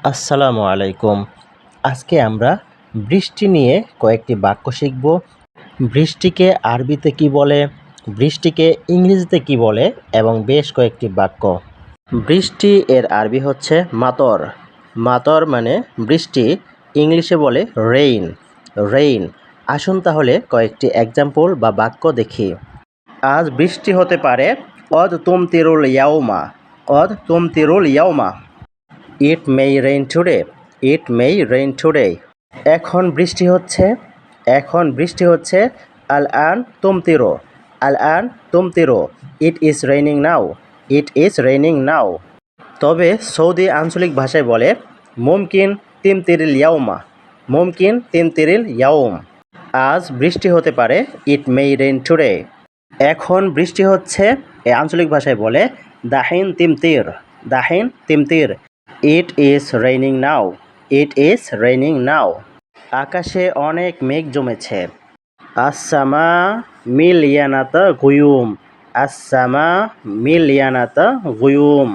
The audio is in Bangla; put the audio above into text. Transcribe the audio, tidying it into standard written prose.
আসসালামু আলাইকুম। আজকে আমরা বৃষ্টি নিয়ে কয়েকটি বাক্য শিখব। বৃষ্টিকে আরবিতে কি বলে, বৃষ্টিকে ইংরেজিতে কি বলে এবং বেশ কয়েকটি বাক্য। বৃষ্টি এর আরবি হচ্ছে মাতর। মাতর মানে বৃষ্টি, ইংলিশে বলে রেইন। রেইন। আসুন তাহলে কয়েকটি এক্সাম্পল বা বাক্য দেখি। আজ বৃষ্টি হতে পারে। কদ তুমতিরুল ইয়াউমা। কদ তুমতিরুল ইয়াউমা। It may rain today. It may rain today. এখন বৃষ্টি হচ্ছে। এখন বৃষ্টি হচ্ছে। আল আন তুমতিরো। আল আন তুমতিরো। It is raining now. It is raining now. তবে সৌদি আঞ্চলিক ভাষায় বলে মুমকিন তিমতিরিল ইয়াউমা। মুমকিন তিমতিরিল ইয়াউম। আজ বৃষ্টি হতে পারে। It may rain today. এখন বৃষ্টি হচ্ছে এ আঞ্চলিক ভাষায় বলে দাহিন তিমতির। দাহিন তিমতির। It is raining now. It is raining now. আকাশে অনেক মেঘ জমেছে। আসসামা মিলিয়ানাতা গুয়ুম। আসসামা মিলিয়ানাতা গুয়ুম।